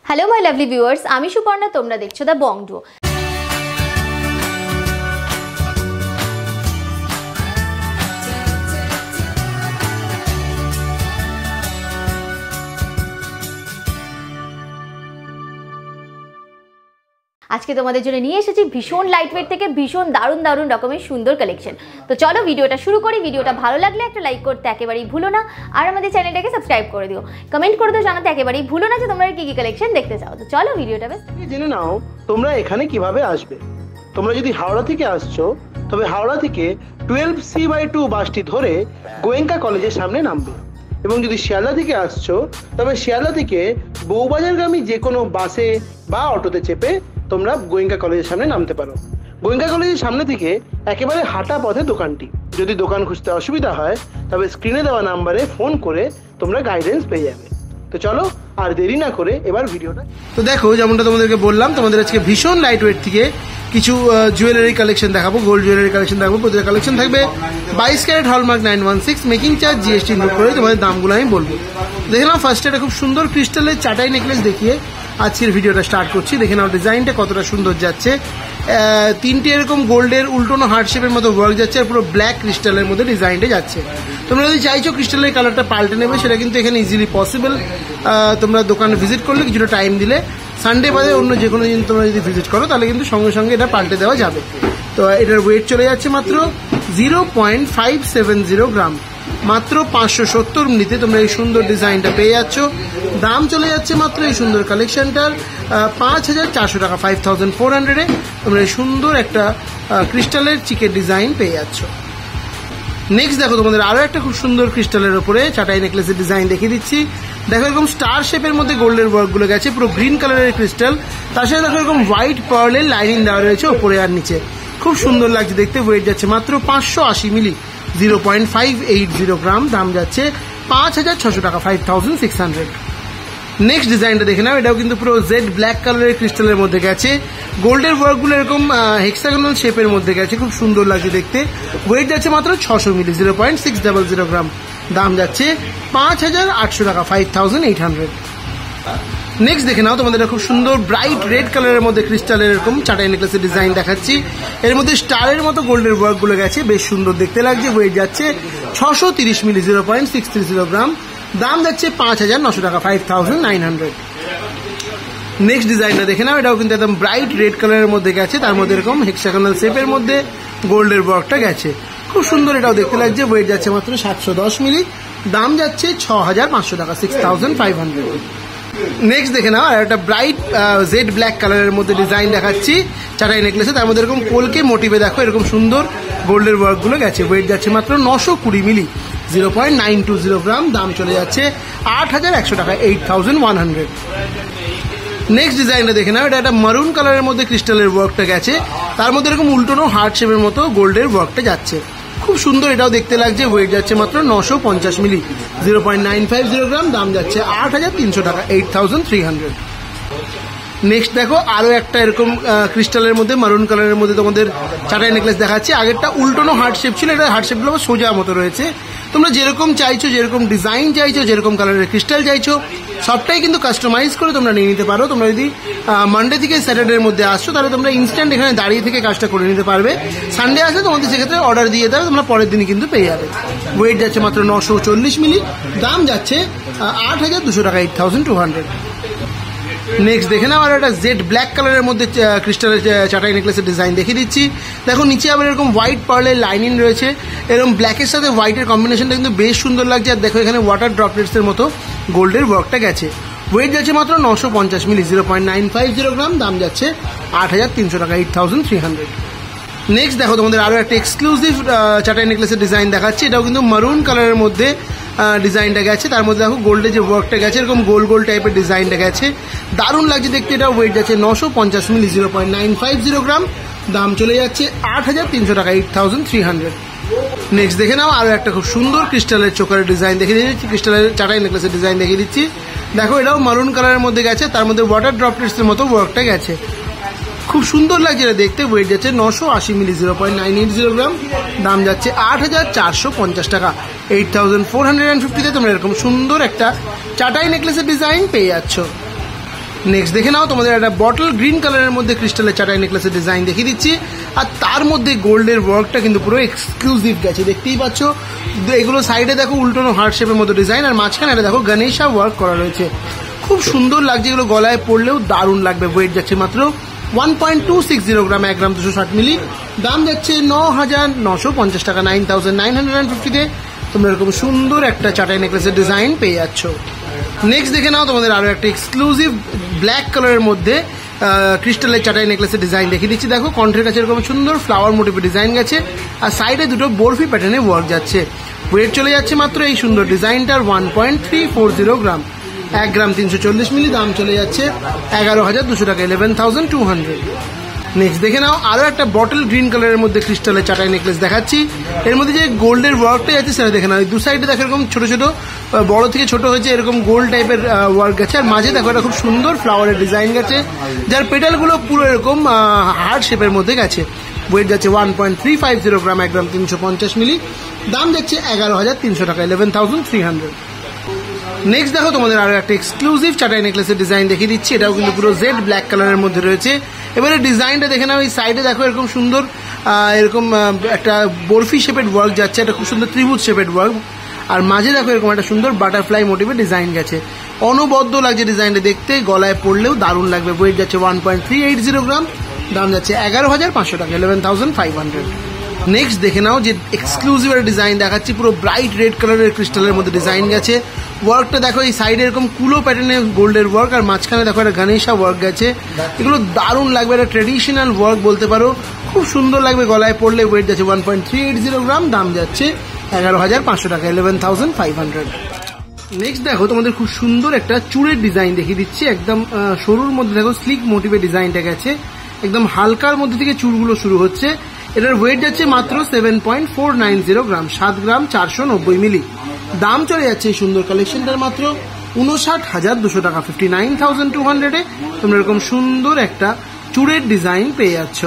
Hello my lovely viewers आमी सुपर्णा तोमरा देखछो the Bang Duo. आज के তোমাদের জন্য নিয়ে এসেছি ভীষণ লাইটওয়েট থেকে ভীষণ দারুণ দারুণ রকমের সুন্দর কালেকশন। তো চলো ভিডিওটা শুরু করি। ভিডিওটা ভালো লাগলে একটা লাইক করতে একেবারেই ভুলো না, আর আমাদের চ্যানেলটাকে সাবস্ক্রাইব করে দিও। কমেন্ট করে দাও জানাতে একেবারেই ভুলো না যে তোমরা কি কি কালেকশন দেখতে চাও। তো চলো ভিডিওটা বেশ জেনে নাও তোমরা এখানে কিভাবে আসবে। তোমরা যদি হাওড়া থেকে আসছো তবে হাওড়া থেকে 12C/2 বাসটি ধরে গোয়েঙ্কা কলেজের সামনে নামবে, এবং যদি শিয়ালদা থেকে আসছো তবে শিয়ালদা থেকে বউবাজারগামী যে কোনো বাসে বা অটোতে চেপে তোমরা গোয়েঙ্কা কলেজের সামনে নামতে পারো। গোয়েঙ্কা কলেজের সামনে থেকে একেবারে হাঁটা পথে দোকানটি। যদি দোকান খুঁজতে অসুবিধা হয় তবে স্ক্রিনে দেওয়া নাম্বারে ফোন করে তোমরা গাইডেন্স পেয়ে যাবে। তো চলো আর দেরি না করে এবার ভিডিওটা। তো দেখো যেমনটা তোমাদেরকে বললাম, তোমাদের আজকে ভীষণ লাইট ওয়েট থেকে কিছু জুয়েলারি কালেকশন দেখাবো, গোল্ড জুয়েলারি কালেকশন দেখাবো। প্রতিটা কালেকশন থাকবে 22 carat hallmark 916, making charge GST include করে। তোমাদের দামগুলো আমি বলবো। দেখলাম ফার্স্টে একটা খুব সুন্দর ক্রিস্টালের চাটাই নেকলেস দেখিয়ে আজকের ভিডিওটা স্টার্ট করছি। দেখে নাও ডিজাইনটা কতটা সুন্দর যাচ্ছে। তিনটে এরকম গোল্ডের উল্টোনো হার্ট শেপের মতো ওয়ার্ক যাচ্ছে, আর পুরো ব্ল্যাক ক্রিস্টালের মধ্যে ডিজাইনটা যাচ্ছে। তোমরা যদি চাইছো ক্রিস্টালের কালারটা পাল্টে নেবে সেটা কিন্তু এখানে ইজিলি পসিবল। তোমরা দোকানে ভিজিট করলে কিছুটা টাইম দিলে, সানডে বাদে অন্য যে কোনো দিন তোমরা যদি ভিজিট করো তাহলে কিন্তু সঙ্গে সঙ্গে এটা পাল্টে দেওয়া যাবে। তো এটার ওয়েট চলে যাচ্ছে মাত্র 0.570 গ্রাম। মাত্র 570 মিনিটে তোমরা এই সুন্দর ডিজাইনটা পেয়ে যাচ্ছ। দাম চলে যাচ্ছে মাত্র এই সুন্দর কালেকশনটার 5,400 টাকা, 5,400-এ তোমরা এই সুন্দর একটা ক্রিস্টালের চিকের ডিজাইন পেয়ে যাচ্ছ। নেক্সট দেখো তোমাদের আরো একটা খুব সুন্দর ক্রিস্টালের উপরে চাটাই নেকলেসের ডিজাইন দেখিয়ে দিচ্ছি। দেখো এরকম স্টার শেপের মধ্যে গোল্ডের ওয়ার্কগুলো গেছে, পুরো গ্রিন কালারের ক্রিস্টাল। তার সাথে দেখো এরকম হোয়াইট পার্লের লাইনিং দেওয়া রয়েছে ওপরে আর নিচে, খুব সুন্দর লাগছে দেখতে। ওয়েট যাচ্ছে মাত্র 580 মিলি, 0.580 গ্রাম। দাম যাচ্ছে 5,600 টাকা, 5,600। নেক্সট ডিজাইনটা দেখে নাও, এটাও কিন্তু পুরো জেড ব্ল্যাক কালারের ক্রিস্টালের মধ্যে গেছে। গোল্ডের ওয়ার্কগুলো এরকম হেক্সাগোনাল শেপের মধ্যে গেছে, খুব সুন্দর লাগছে দেখতে। ওয়েট যাচ্ছে মাত্র 600 মিলি, 0.600 গ্রাম। দাম যাচ্ছে 5,800 টাকা, 5,800। নেক্সট দেখে নাও তোমাদের খুব সুন্দর ব্রাইট রেড কালারের মধ্যে ক্রিস্টালের এরকম চাটাই নেকলেসের ডিজাইন দেখাচ্ছি। এর মধ্যে স্টারের মতো গোল্ডের ওয়ার্কগুলো গেছে, বেশ সুন্দর দেখতে লাগছে। ওয়েট যাচ্ছে 630 মিলি, 0.630 গ্রাম। দাম যাচ্ছে 5,900 টাকা, 5,900। নেক্সট ডিজাইনটা দেখে নাও, এটাও কিন্তু একদম ব্রাইট রেড কালারের মধ্যে গেছে, তার মধ্যে এরকম হেক্সাগোনাল শেপের মধ্যে গোল্ডের ওয়ার্কটা গেছে, খুব সুন্দর এটাও দেখতে লাগছে। ওয়েট যাচ্ছে মাত্র 710 মিলি। দাম যাচ্ছে 6,500 টাকা, 6,500। নেক্সট দেখে নাও, আর একটা ব্রাইট জেড ব্ল্যাক কালারের মধ্যে ডিজাইন দেখাচ্ছি চাটাই নেকলেসে। তার মধ্যে এরকম কোলকে মোটিভে দেখো এরকম সুন্দর গোল্ডের ওয়ার্কগুলো গেছে। ওয়েট যাচ্ছে মাত্র 920 মিলি, 0.920 গ্রাম। দাম চলে যাচ্ছে 8,100 টাকা, 8,100। নেক্সট ডিজাইনটা দেখে নাও, এটা একটা মারুন কালারের মধ্যে ক্রিস্টালের ওয়ার্কটা গেছে, তার মধ্যে এরকম উল্টোনো হার্ট শেপের মতো গোল্ডের ওয়ার্কটা যাচ্ছে, খুব সুন্দর এটাও দেখতে লাগছে। ওয়েট যাচ্ছে মাত্র 950 মিলি, 0.950 গ্রাম। দাম যাচ্ছে 8,300 টাকা, 8,300। নেক্সট দেখো আরো একটা এরকম ক্রিস্টালের মধ্যে মারুন কালারের মধ্যে তোমাদের চাটাই নেকলেস দেখাচ্ছি। আগেরটা উল্টোনো হার্ট শেপ ছিল, এটা হার্ট শেপগুলো সোজা মতো রয়েছে। তোমরা যেরকম চাইছো, যেরকম ডিজাইন চাইছো, যেরকম কালারের ক্রিস্টাল চাইছো, সবটাই কিন্তু কাস্টমাইজ করে তোমরা নিয়ে নিতে পারো। তোমরা যদি মানডে থেকে স্যাটারডের মধ্যে আসছো তাহলে তোমরা ইনস্ট্যান্ট এখানে দাঁড়িয়ে থেকে কাজটা করে নিতে পারবে। সানডে আসলে তোমাদের সেক্ষেত্রে অর্ডার দিয়ে দেবে, তোমরা পরের দিনই কিন্তু পেয়ে যাবে। ওয়েট যাচ্ছে মাত্র 940 মিলি। দাম যাচ্ছে 8,200 টাকা, 8,200। নেক্সট দেখে নাও, আর একটা জেড ব্ল্যাক কালারের মধ্যে ক্রিস্টালের চাটাই নেকলেসের ডিজাইন দেখিয়ে দিচ্ছি। দেখো নিচে আবার এরকম হোয়াইট পার্লের লাইনিং রয়েছে, এরকম ব্ল্যাকের সাথে হোয়াইটের কম্বিনেশনটা কিন্তু বেশ সুন্দর লাগছে। আর দেখো এখানে ওয়াটার ড্রপলেটসের মতো গোল্ডের ওয়ার্কটা গেছে। ওয়েট যাচ্ছে মাত্র 950 মিলি, 0.950 গ্রাম। দাম যাচ্ছে 8,300 টাকা, 8,300। নেক্সট দেখো তোমাদের আরো একটা এক্সক্লুসিভ চাটাই নেকলেসের ডিজাইন দেখাচ্ছি। এটাও কিন্তু মারুন কালারের মধ্যে ডিজাইনটা গেছে, তার মধ্যে দেখো গোল্ডের যে ওয়ার্কটা গেছে এরকম গোল গোল টাইপের ডিজাইনটা গেছে, দারুণ লাগছে দেখতে। এটা ওয়েট যাচ্ছে 950 মিলি, 0.950 গ্রাম। দাম চলে যাচ্ছে 8,300 টাকা, 8,300। নেক্সট দেখে নাও আরো একটা খুব সুন্দর ক্রিস্টালের চোকারের ডিজাইন দেখিয়ে দিচ্ছি, ক্রিস্টালের চাটাই নেকলেসের ডিজাইন দেখিয়ে দিচ্ছি। দেখো এটাও মারুন কালারের মধ্যে গেছে, তার মধ্যে ওয়াটার ড্রপলেটসের মতো ওয়ার্কটা গেছে, খুব সুন্দর লাগছে এটা দেখতে। ওয়েট যাচ্ছে 980 মিলি, 0.980 গ্রাম। দাম যাচ্ছে 8,450 টাকা, 8,450-তে তোমরা এরকম সুন্দর একটা চাটাই নেকলেসের ডিজাইন পেয়ে যাচ্ছ। নেক্সট দেখে নাও তোমাদের একটা বটল গ্রিন কালারের মধ্যে ক্রিস্টালের চাটাই নেকলেসের ডিজাইন দেখিয়ে দিচ্ছি। আর তার মধ্যে গোল্ডের ওয়ার্কটা কিন্তু পুরো এক্সক্লুসিভ গেছে, দেখতেই পাচ্ছ। এগুলো সাইডে দেখো উল্টোনো হার্ট শেপের মতো ডিজাইন, আর মাঝখানে এটা দেখো গণেশা ওয়ার্ক করা রয়েছে, খুব সুন্দর লাগছে। এগুলো গলায় পড়লেও দারুণ লাগবে। ওয়েট যাচ্ছে মাত্র 1.260 গ্রাম, 1 গ্রাম 260 মিলি। দাম যাচ্ছে 9,950 টাকা, 9,950-তে তোমরা এরকম সুন্দর একটা চাটাই নেকলেসের ডিজাইন পেয়ে যাচ্ছ। নেক্সট দেখে নাও তোমাদের আরো একটা এক্সক্লুসিভ ব্ল্যাক কালারের মধ্যে ক্রিস্টালের চাটাই নেকলেসের ডিজাইন দেখিয়ে দিচ্ছি। দেখো কণ্ঠের কাছে এরকম সুন্দর ফ্লাওয়ার মোটিভের ডিজাইন গেছে, আর সাইডে দুটো বরফি প্যাটার্নে ওয়ার্ক যাচ্ছে। ওয়েট চলে যাচ্ছে মাত্র এই সুন্দর ডিজাইনটার 1.340 গ্রাম, 1 গ্রাম 340 মিলি। দাম চলে যাচ্ছে 11,200 টাকা, 11,200। নেক্সট দেখে নাও আরো একটা বটল গ্রিন কালারের মধ্যে ক্রিস্টালের চাটাই নেকলেস দেখাচ্ছি। এর মধ্যে যে গোল্ডের ওয়ার্কটা আছে সেটা দেখে নাও। দু সাইডে দেখো এরকম ছোট ছোট, বড় থেকে ছোট হয়েছে, এরকম গোল্ড টাইপের ওয়ার্ক গেছে, আর মাঝে দেখো একটা খুব সুন্দর ফ্লাওয়ারের ডিজাইন গেছে, যার পেটালগুলো পুরো এরকম হার্ট শেপের মধ্যে গেছে। ওয়েট যাচ্ছে 1.350 গ্রাম, 1 গ্রাম 350 মিলি। দাম যাচ্ছে 11,300 টাকা, 11,300। নেক্সট দেখো তোমাদের আরো একটা এক্সক্লুসিভ চাটাই নেকলেসের ডিজাইন দেখিয়ে দিচ্ছি। এটাও কিন্তু পুরো জেড ব্ল্যাক কালারের মধ্যে রয়েছে। এবারে ডিজাইনটা দেখে নাও। এই সাইডে দেখো এরকম সুন্দর এরকম একটা বরফি শেপেড ওয়ার্ক যাচ্ছে, একটা খুব সুন্দর ত্রিভুজ শেপেড ওয়ার্ক, আর মাঝে দেখো এরকম একটা সুন্দর বাটারফ্লাই মোটিভের ডিজাইন গেছে। অনবদ্য লাগছে ডিজাইনটা দেখতে, গলায় পড়লেও দারুণ লাগবে। ওয়েট যাচ্ছে 1.380 গ্রাম, দাম যাচ্ছে 11,500 টাকা, 11,500। নেক্সট দেখে নাও যে এক্সক্লুসিভ একটা ডিজাইন দেখাচ্ছি, পুরো ব্রাইট রেড কালারের ক্রিস্টালের মধ্যে ডিজাইন গেছে। ওয়ার্কটা দেখো এই সাইডে এরকম কুলো প্যাটার্নে গোল্ডের ওয়ার্ক, আর মাঝখানে দেখো একটা গণেশা ওয়ার্ক গেছে। এগুলো দারুণ লাগবে, একটা ট্রেডিশনাল ওয়ার্ক বলতে পারো, খুব সুন্দর লাগবে গলায় পড়লে। ওয়েট যাচ্ছে 1.380 গ্রাম, দাম যাচ্ছে 11,500 টাকা, 11,500। নেক্সট দেখো তোমাদের খুব সুন্দর একটা চুড়ের ডিজাইন দেখিয়ে দিচ্ছি। একদম সরুর মধ্যে দেখো স্লিক মোটিভের ডিজাইনটা গেছে, একদম হালকার মধ্যে থেকে চুড়গুলো শুরু হচ্ছে। এটার ওয়েট যাচ্ছে মাত্র 7.490 গ্রাম, 7 গ্রাম 490 মিলি। দাম চলে যাচ্ছে এই সুন্দর কালেকশনটার মাত্র 59,200 টাকা, 59,200-এ তোমরা এরকম সুন্দর একটা চুড়ের ডিজাইন পেয়ে যাচ্ছ।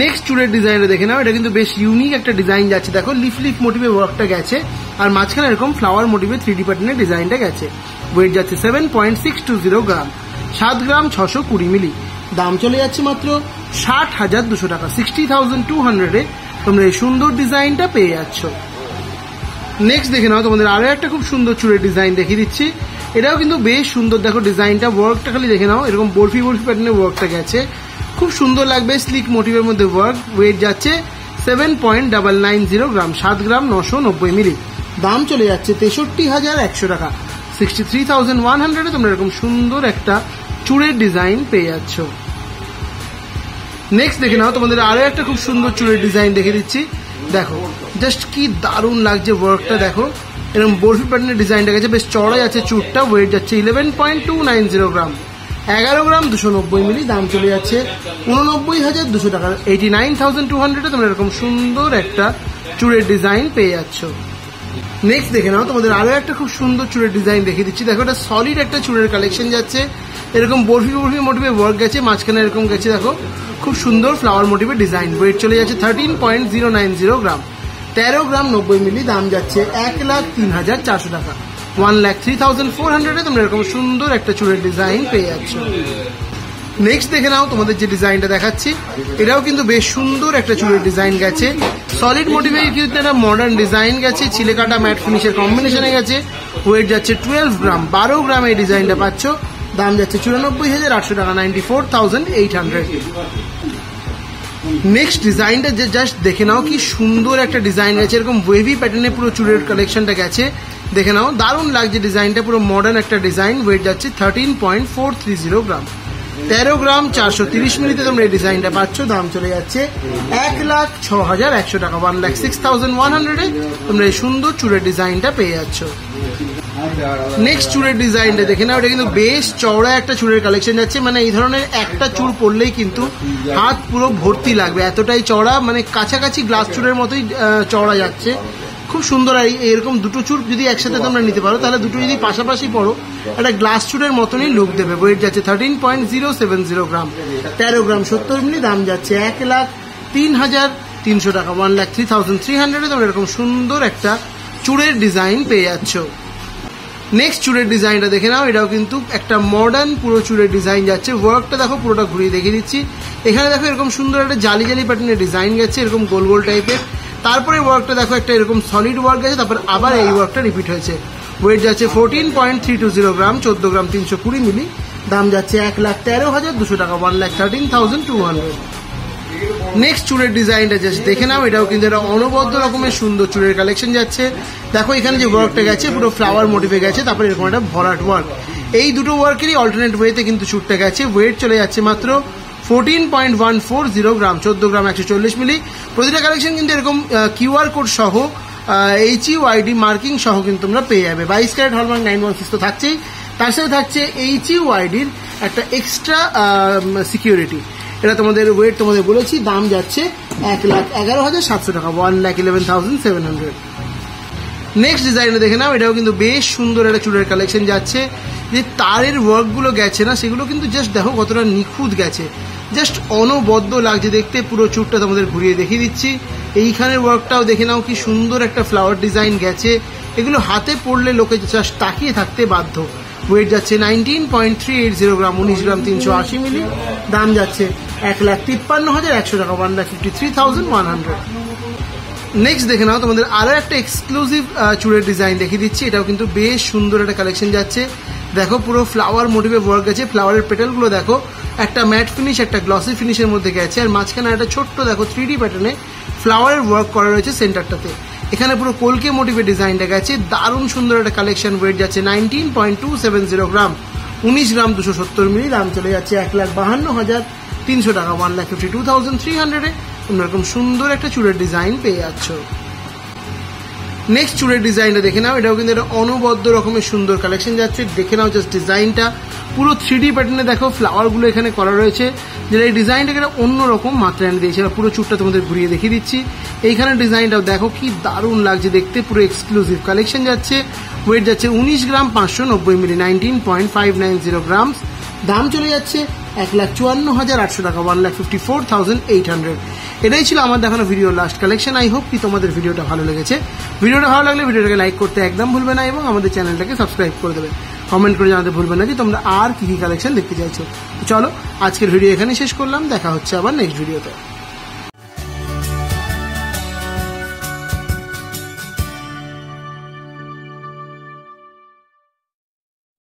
নেক্সট চুড়ের ডিজাইনটা দেখে নাও। এটা কিন্তু বেশ ইউনিক একটা ডিজাইন যাচ্ছে, দেখো লিফ লিফ মোটিভে ওয়ার্কটা গেছে, আর মাঝখানে এরকম ফ্লাওয়ার মোটিভে 3D প্যাটার্নের ডিজাইনটা গেছে। ওয়েট যাচ্ছে 7.620 গ্রাম, 7 গ্রাম 620 মিলি। দাম চলে যাচ্ছে মাত্র 60,200 টাকা, 60,200-এ তোমরা এই সুন্দর ডিজাইনটা পেয়ে যাচ্ছ। নেক্সট দেখে নাও তোমাদের আরো একটা খুব সুন্দর চুড়ের ডিজাইন দেখিয়ে দিচ্ছি। এটাও কিন্তু বেশ সুন্দর, দেখো ডিজাইনটা, ওয়ার্কটা খালি দেখে নাও, এরকম বরফি বরফি প্যাটার্নের ওয়ার্কটা গেছে, খুব সুন্দর লাগবে, স্লিক মোটিভের মধ্যে ওয়ার্ক। ওয়েট যাচ্ছে 7.990 গ্রাম, 7 গ্রাম 990 মিলি। দাম চলে যাচ্ছে 63,100 টাকা, 63,100-এ তোমরা এরকম সুন্দর একটা চুড়ের ডিজাইন পেয়ে যাচ্ছ। নেক্সট দেখে নাও তোমাদের আরো একটা খুব সুন্দর চুড়ের ডিজাইন দেখে দিচ্ছি। দেখো জাস্ট কি দারুণ লাগছে ওয়ার্কটা, দেখো এরকম বরফি প্যাটার্নের ডিজাইনটা গেছে, বেশ চড়া যাচ্ছে চুড়টা। ওয়েট যাচ্ছে 11.290 গ্রাম, 11 গ্রাম 290 মিলি। দাম চলে যাচ্ছে 89,200 টাকা, 89,200-এ তোমরা এরকম সুন্দর একটা চুড়ের ডিজাইন পেয়ে যাচ্ছ। নেক্সট দেখে নাও তোমাদের আরো একটা খুব সুন্দর চুড়ের ডিজাইন দেখিয়ে দিচ্ছি। দেখো এটা সলিড একটা চুড়ের কালেকশন যাচ্ছে, এরকম বরফি বরফি মোটিভে ওয়ার্ক গেছে, মাঝখানে এরকম গেছে দেখো খুব সুন্দর ফ্লাওয়ার মোটিভের ডিজাইন। ওয়েট চলে যাচ্ছে 13.090 গ্রাম, 13 গ্রাম 90 মিলি। দাম যাচ্ছে 1,03,400 টাকা, 1,03,400-এ তোমরা এরকম সুন্দর একটা চুড়ের ডিজাইন পেয়ে যাচ্ছ। নেক্সট দেখে নাও তোমাদের যে ডিজাইনটা দেখাচ্ছি, এটাও কিন্তু বেশ সুন্দর একটা চুড়ের ডিজাইন গেছে, সলিড মোটিভে কিন্তু একটা মডার্ন ডিজাইন গেছে, চিলেকাটা ম্যাট ফিনিশের কম্বিনেশনে গেছে। ওয়েট যাচ্ছে 12 গ্রাম, 12 গ্রাম এই ডিজাইনটা পাচ্ছ। দাম যাচ্ছে 94,800 টাকা, 94,800। নেক্সট ডিজাইনটা যে জাস্ট দেখে নাও, কি সুন্দর একটা ডিজাইন গেছে, এরকম ওয়েভি প্যাটার্নে পুরো চুড়ের কালেকশনটা গেছে, দেখে নাও দারুণ লাগছে ডিজাইনটা, পুরো মডার্ন একটা ডিজাইন। ওয়েট যাচ্ছে 13.430 গ্রাম, 13 গ্রাম 430 মিলিতে তোমরা এই ডিজাইনটা পাচ্ছ। দাম চলে যাচ্ছে 1,06,100 টাকা, 1,06,100-এ তোমরা এই সুন্দর চুড়ের ডিজাইনটা পেয়ে যাচ্ছ। নেক্সট চুড়ের ডিজাইনটা দেখে নাও, এটা কিন্তু বেশ চওড়া একটা চুড়ের কালেকশন যাচ্ছে, মানে এই ধরনের একটা চুড় পরলেই কিন্তু হাত পুরো ভর্তি লাগবে, এতটাই চওড়া, মানে কাছাকাছি গ্লাস চুড়ের মতোই চওড়া যাচ্ছে, খুব সুন্দর। আর এরকম দুটো চুড় যদি একসাথে তোমরা নিতে পারো, তাহলে দুটো যদি পাশাপাশি পড়ো একটা গ্লাস চুড়ের মতনই লুক দেবে। ওয়েট যাচ্ছে 13.070 গ্রাম, 13 গ্রাম 70 মিলি। দাম যাচ্ছে 1,03,300 টাকা, 1,03,300-এ তোমরা এরকম সুন্দর একটা চুড়ের ডিজাইন পেয়ে যাচ্ছ। নেক্সট চুড়ের ডিজাইনটা দেখে নাও, এটাও কিন্তু একটা মডার্ন পুরো চুড়ের ডিজাইন যাচ্ছে। ওয়ার্কটা দেখো, পুরোটা ঘুরিয়ে দেখিয়ে দিচ্ছি। এখানে দেখো এরকম সুন্দর একটা জালি জালি প্যাটার্নের ডিজাইন গেছে, এরকম গোল গোল টাইপের। তারপরে ওয়ার্কটা দেখো একটা এরকম সলিড ওয়ার্ক গেছে, তারপর আবার এই ওয়ার্কটা রিপিট হয়েছে। ওয়েট যাচ্ছে 14.320 গ্রাম, 14 গ্রাম 320 মিলি। দাম যাচ্ছে 1,13,200 টাকা, 1,13,200। নেক্সট চুড়ের ডিজাইনটা জাস্ট দেখে নাও, এটাও কিন্তু একটা অনবদ্য রকমের সুন্দর চুড়ের কালেকশন যাচ্ছে। দেখো এখানে যে ওয়ার্কটা গেছে পুরো ফ্লাওয়ার মোটিভে গেছে, তারপরে এরকম একটা ভরাট ওয়ার্ক। এই দুটো ওয়ার্কেরই অল্টারনেট ওয়েতে কিন্তু চুড়টা গেছে। ওয়েট চলে যাচ্ছে মাত্র 14.140 গ্রাম, 14 গ্রাম 140 মিলি। প্রতিটা কালেকশন কিন্তু এরকম কিউআর কোড সহ HUID মার্কিং সহ কিন্তু তোমরা পেয়ে যাবে। 22 ক্যারেট হলমার্ক 916 তো থাকছেই, তার সাথে থাকছে HUIDর একটা এক্সট্রা সিকিউরিটি। এটা তোমাদের ওয়েট তোমাদের বলেছি। দাম যাচ্ছে 1,11,700 টাকা, 1,11,700। নেক্সট ডিজাইনটা দেখে নাও, এটাও কিন্তু বেশ সুন্দর একটা চুড়ের কালেকশন যাচ্ছে। যে তারের ওয়ার্কগুলো গেছে না, সেগুলো কিন্তু জাস্ট দেখো কতটা নিখুঁত গেছে, জাস্ট অনবদ্য লাগছে দেখতে। পুরো চুড়টা তোমাদের ঘুরিয়ে দেখিয়ে দিচ্ছি। এইখানের ওয়ার্কটাও দেখে নাও, কি সুন্দর একটা ফ্লাওয়ার ডিজাইন গেছে। এগুলো হাতে পড়লে লোকে জাস্ট তাকিয়ে থাকতে বাধ্য। ওয়েট যাচ্ছে 19.380 গ্রাম, 19 গ্রাম 380 মিলি। দাম যাচ্ছে 1,53,100 টাকা, 1,53,100। নেক্সট দেখে নাও, তোমাদের আরো একটা এক্সক্লুসিভ চুড়ের ডিজাইন দেখিয়ে দিচ্ছি। এটাও কিন্তু বেশ সুন্দর একটা কালেকশন যাচ্ছে। দেখো পুরো ফ্লাওয়ার মোটিভে ওয়ার্ক গেছে। ফ্লাওয়ারের পেটালগুলো দেখো একটা ম্যাট ফিনিশ, একটা গ্লসি ফিনিশের মধ্যে গেছে। আর মাঝখানে একটা ছোট্ট দেখো 3D প্যাটার্নে ফ্লাওয়ারের ওয়ার্ক করা রয়েছে সেন্টারটাতে। এখানে পুরো কলকে মোটিভে ডিজাইনটা গেছে, দারুণ সুন্দর একটা কালেকশন। ওয়েট যাচ্ছে 19.270 গ্রাম, 19 গ্রাম 270 মিলি। দাম চলে যাচ্ছে 1,52,300 টাকা, 1,52,300-এ তোমরা এরকম সুন্দর একটা চুড়ের ডিজাইন পেয়ে যাচ্ছ। নেক্সট চুড়ের ডিজাইনটা দেখে নাও, এটাও কিন্তু একটা অনবদ্য রকমের সুন্দর কালেকশন যাচ্ছে। দেখে নাও জাস্ট ডিজাইনটা পুরো 3D প্যাটার্নে দেখো ফ্লাওয়ারগুলো এখানে করা রয়েছে, যেটা এই ডিজাইনটাকে একটা অন্যরকম মাত্রা এনে দিয়েছে। পুরো চুড়টা তোমাদের ঘুরিয়ে দেখিয়ে দিচ্ছি। এইখানে ডিজাইনটাও দেখো কি দারুণ লাগছে দেখতে, পুরো এক্সক্লুসিভ কালেকশন যাচ্ছে। ওয়েট যাচ্ছে 19 গ্রাম 590 মিলি, 19.590 গ্রাম। দাম চলে যাচ্ছে 1,54,800 টাকা, 1,54,800। এটাই ছিল আমার দেখানো video last collection. I hope কি তোমাদের ভিডিওটা ভালো লেগেছে। ভিডিওটা ভালো লাগলে ভিডিওটাকে লাইক করতে একদম ভুলবে না, এবং আমাদের চ্যানেলটাকে সাবস্ক্রাইব করে দেবে। কমেন্ট করে জানাতে ভুলবে না যে তোমরা আর কি কি কালেকশন দেখতে চাইছো। চলো আজকের ভিডিও এখানে শেষ করলাম, দেখা হচ্ছে আবার নেক্সট ভিডিওতে।